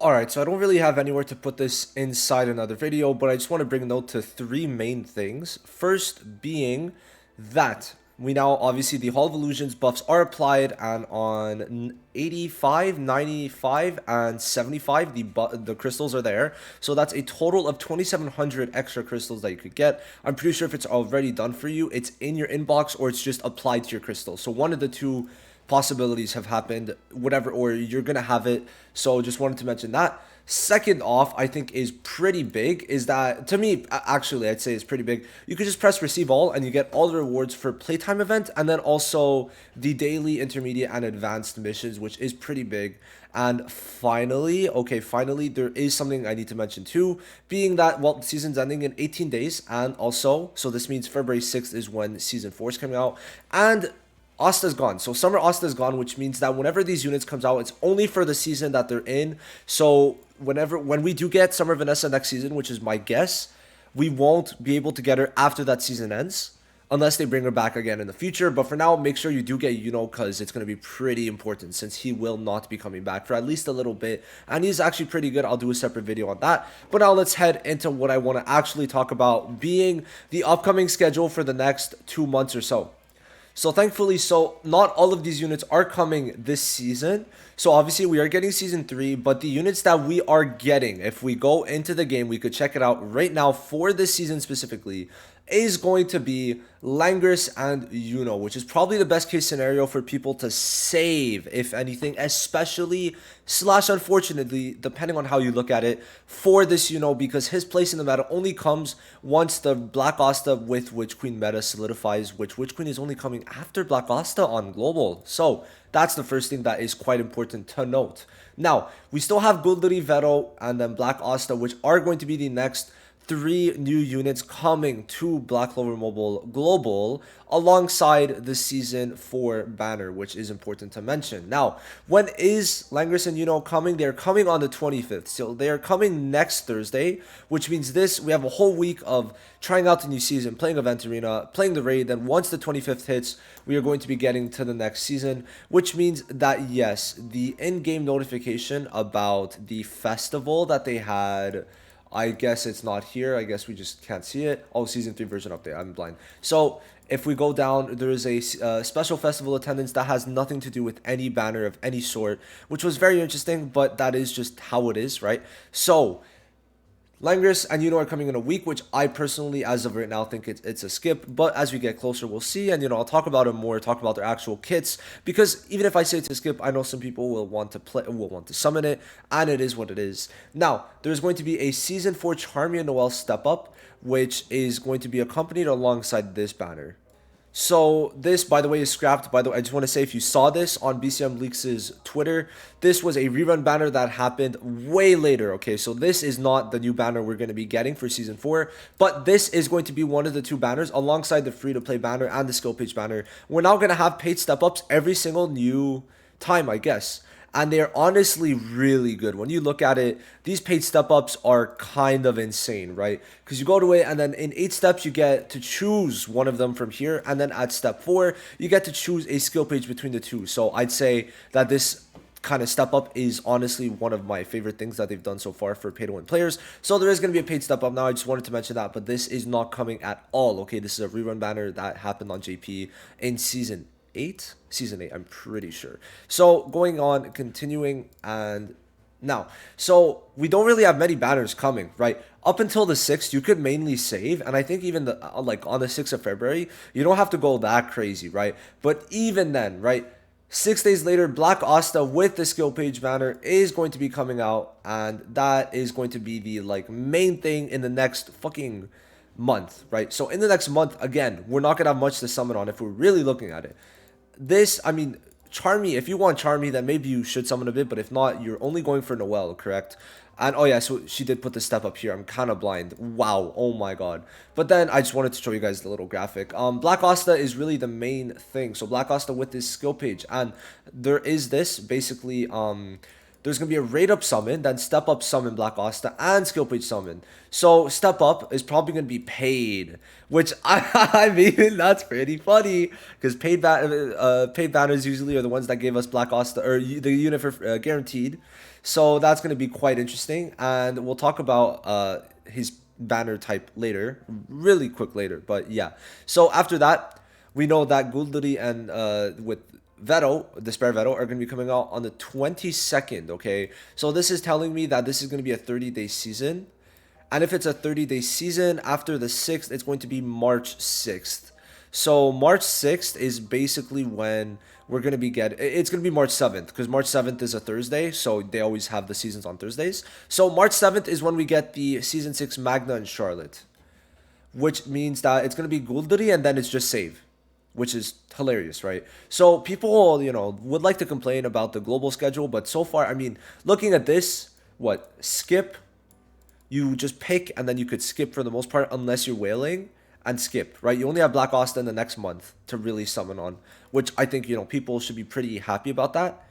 Alright, so I don't really have anywhere to put this inside another video, but I just want to bring note to three main things. First being that we now, obviously, the Hall of Illusions buffs are applied, and on 85, 95, and 75, the crystals are there. So that's a total of 2,700 extra crystals that you could get. I'm pretty sure if it's already done for you, it's in your inbox or it's just applied to your crystal. So one of the two possibilities have happened, whatever, or you're gonna have it. So just wanted to mention that. Second off, I think is pretty big, is that to me, actually, I'd say it's pretty big. You could just press receive all and you get all the rewards for playtime event, and then also the daily, intermediate, and advanced missions, which is pretty big. And finally, okay, finally, there is something I need to mention too, being that, well, the season's ending in 18 days, and also, so this means February 6th is when season 4 is coming out, and ASTA'S gone. So summer ASTA'S gone, which means that whenever these units comes out, it's only for the season that they're in. So when we do get Summer Vanessa next season, which is my guess, we won't be able to get her after that season ends. Unless they bring her back again in the future. But for now, make sure you do get Yuno, because it's going to be pretty important since he will not be coming back for at least a little bit. And he's actually pretty good. I'll do a separate video on that. But now let's head into what I want to actually talk about, being the upcoming schedule for the next 2 months or so. So thankfully, not all of these units are coming this season. So obviously we are getting season 3, but the units that we are getting, if we go into the game, we could check it out right now for this season specifically, is going to be Langris and Yuno, which is probably the best case scenario for people to save, if anything, especially slash unfortunately, depending on how you look at it, for this Yuno, because his place in the meta only comes once the Black Asta with Witch Queen meta solidifies, which Witch Queen is only coming after Black Asta on global. So that's the first thing that is quite important to note. Now, we still have Goodlity, Vero, and then Black Asta, which are going to be the next 3 new units coming to Black Clover Mobile Global alongside the Season 4 banner, which is important to mention. Now, when is Langris and Yuno coming? They're coming on the 25th. So they are coming next Thursday, which means we have a whole week of trying out the new season, playing Event Arena, playing the raid. Then once the 25th hits, we are going to be getting to the next season, which means that, yes, the in-game notification about the festival that they had, I guess it's not here. I guess we just can't see it. Oh, season 3 version update. I'm blind. So if we go down, there is a special festival attendance that has nothing to do with any banner of any sort, which was very interesting, but that is just how it is, right? So Langris and Yuno are coming in a week, which I personally, as of right now, think it's a skip. But as we get closer, we'll see. And, I'll talk about it more, talk about their actual kits. Because even if I say it's a skip, I know some people will want to summon it. And it is what it is. Now, there's going to be a Season 4 Charmia Noel step up, which is going to be accompanied alongside this banner. So this, by the way, is scrapped. By the way, I just want to say, if you saw this on BCM Leaks' Twitter, this was a rerun banner that happened way later. Okay, so this is not the new banner we're going to be getting for Season 4, but this is going to be one of the 2 banners alongside the free-to-play banner and the skill page banner. We're now going to have paid step-ups every single new time, I guess. And they're honestly really good. When you look at it, these paid step-ups are kind of insane, right? Because you go to it, and then in 8 steps, you get to choose one of them from here. And then at step 4, you get to choose a skill page between the 2. So I'd say that this kind of step up is honestly one of my favorite things that they've done so far for pay to win players. So there is going to be a paid step up now. I just wanted to mention that, but this is not coming at all. Okay, this is a rerun banner that happened on JP in season 8, I'm pretty sure. So going on, continuing, and now, so we don't really have many banners coming, right? Up until the 6th, you could mainly save, and I think even like on the 6th of February, you don't have to go that crazy, right? But even then, right, 6 days later, Black Asta with the skill page banner is going to be coming out, and that is going to be the main thing in the next fucking month, right? So in the next month, again, we're not gonna have much to summon on if we're really looking at it. I mean, Charmy, if you want Charmy, then maybe you should summon a bit, but if not, you're only going for Noelle, correct? And oh yeah, so she did put the step up here. I'm kind of blind. Wow, oh my god. But then I just wanted to show you guys the little graphic. Black Asta is really the main thing. So Black Asta with this skill page, and there is this basically there's going to be a rate up summon, then step up summon Black Asta, and skill page summon. So step up is probably going to be paid, which I mean, that's pretty funny because paid banners usually are the ones that gave us Black Asta or the unit for guaranteed. So that's going to be quite interesting, and we'll talk about his banner type later, really quick later. But yeah, so after that, we know that Gulduri and with Veto, Despair Veto, are going to be coming out on the 22nd, okay? So this is telling me that this is going to be a 30-day season. And if it's a 30-day season, after the 6th, it's going to be March 6th. So March 6th is basically when we're going to be it's going to be March 7th because March 7th is a Thursday, so they always have the seasons on Thursdays. So March 7th is when we get the Season 6 Magna in Charlotte, which means that it's going to be Gulduri and then it's just save, which is hilarious, right? So people, would like to complain about the global schedule, but so far, I mean, looking at this, skip, you just pick and then you could skip for the most part unless you're whaling and skip, right? You only have Black Austin the next month to really summon on, which I think, people should be pretty happy about that.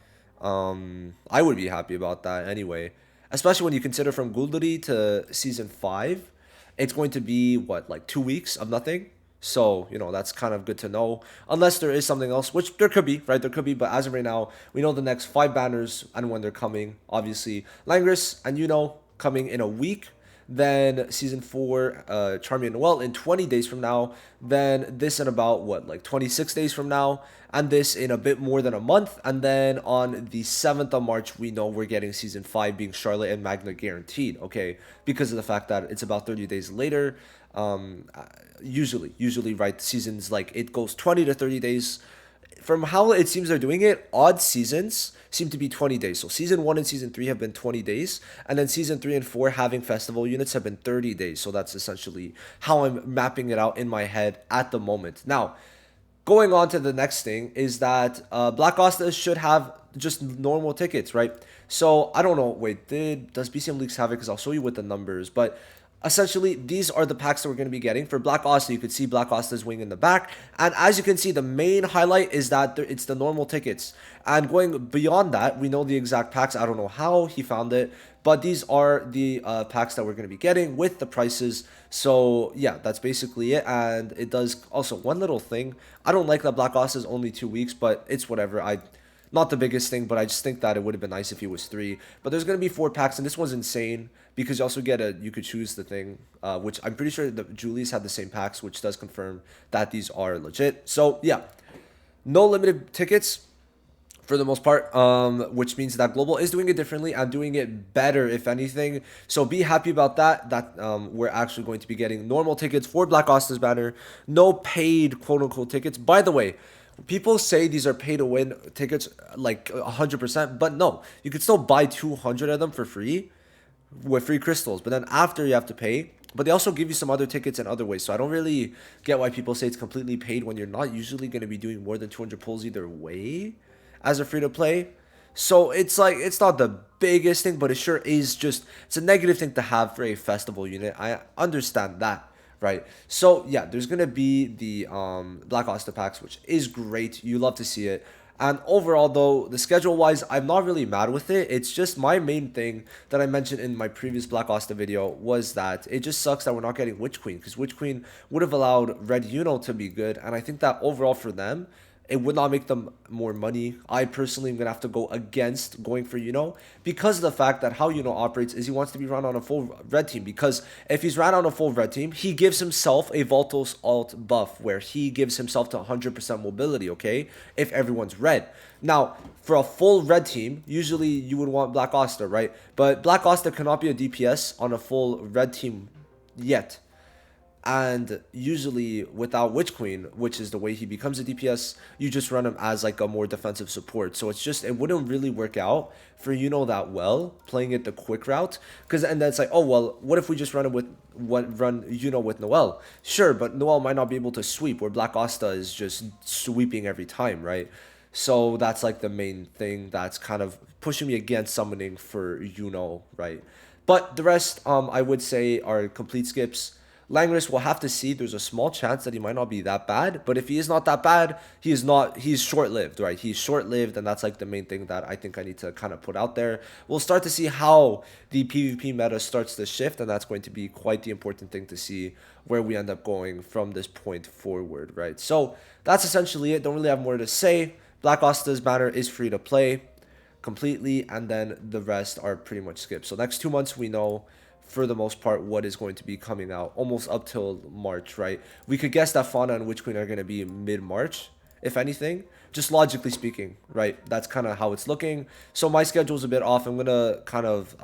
I would be happy about that anyway, especially when you consider from Gulduri to Season 5, it's going to be, like 2 weeks of nothing. So, that's kind of good to know. Unless there is something else, which there could be, right? There could be, but as of right now, we know the next 5 banners and when they're coming. Obviously, Langris and coming in a week. Then Season 4, Charmy and Noel in 20 days from now. Then this in about, 26 days from now. And this in a bit more than a month. And then on the 7th of March, we know we're getting Season 5 being Charlotte and Magna guaranteed, okay? Because of the fact that it's about 30 days later. Usually, right, seasons, it goes 20 to 30 days. From how it seems they're doing it, odd seasons seem to be 20 days. So Season 1 and Season 3 have been 20 days. And then Season 3 and 4 having festival units have been 30 days. So that's essentially how I'm mapping it out in my head at the moment. Now, going on to the next thing is that Black Asta should have just normal tickets, right? So I don't know. Wait, does BCM Leaks have it? Because I'll show you with the numbers. But essentially, these are the packs that we're going to be getting. For Black Asta, you could see Black Asta's wing in the back. And as you can see, the main highlight is that it's the normal tickets. And going beyond that, we know the exact packs. I don't know how he found it. But these are the packs that we're going to be getting with the prices. So, yeah, that's basically it. And it does also one little thing. I don't like that Black Asta is only 2 weeks, but it's whatever. Not the biggest thing, but I just think that it would have been nice if it was 3. But there's going to be 4 packs, and this one's insane because you also get you could choose the thing, which I'm pretty sure the Julie's had the same packs, which does confirm that these are legit. So, yeah, no limited tickets for the most part, which means that Global is doing it differently and doing it better, if anything. So be happy about that we're actually going to be getting normal tickets for Black Asta's banner, no paid quote-unquote tickets. By the way, people say these are pay to win tickets like 100%, but no, you could still buy 200 of them for free with free crystals, but then after you have to pay. But they also give you some other tickets in other ways, so I don't really get why people say it's completely paid when you're not usually going to be doing more than 200 pulls either way as a free to play. So it's it's not the biggest thing, but it sure is it's a negative thing to have for a festival unit. I understand that. Right, so yeah, there's gonna be the Black Asta packs, which is great. You love to see it. And overall, though, the schedule-wise, I'm not really mad with it. It's just my main thing that I mentioned in my previous Black Asta video was that it just sucks that we're not getting Witch Queen, because Witch Queen would have allowed Red to be good, and I think that overall for them, it would not make them more money. I personally am going to have to go against going for because of the fact that how operates is he wants to be run on a full red team. Because if he's ran on a full red team, he gives himself a Voltos alt buff where he gives himself to 100% mobility, okay? If everyone's red. Now, for a full red team, usually you would want Black Asta, right? But Black Asta cannot be a DPS on a full red team yet. And usually without Witch Queen, which is the way he becomes a DPS, you just run him as a more defensive support. So it wouldn't really work out for that well, playing it the quick route. And then it's oh well, what if we just run him with with Noel? Sure, but Noel might not be able to sweep, where Black Asta is just sweeping every time, right? So that's the main thing that's kind of pushing me against summoning for right? But the rest, I would say, are complete skips. Langris, we'll have to see. There's a small chance that he might not be that bad, but if he is not that bad, he's short-lived, right? He's short-lived, and that's like the main thing that I think I need to kind of put out there. We'll start to see how the PvP meta starts to shift, and that's going to be quite the important thing to see where we end up going from this point forward, right? So that's essentially it. Don't really have more to say. Black ASTA'S banner is free to play completely, and then the rest are pretty much skipped. So next 2 months we know for the most part what is going to be coming out almost up till March, right? We could guess that Fauna and Witch Queen are going to be mid-March, if anything, just logically speaking, right? That's kind of how it's looking. So my schedule's a bit off. I'm gonna kind of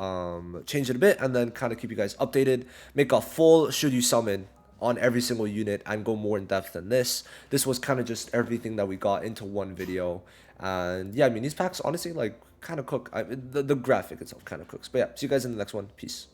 change it a bit and then kind of keep you guys updated, make a full should you summon on every single unit and go more in depth than this. This was kind of just everything that we got into one video. And yeah, I mean, these packs honestly like kind of cook. The graphic itself kind of cooks. But yeah, see you guys in the next one. Peace.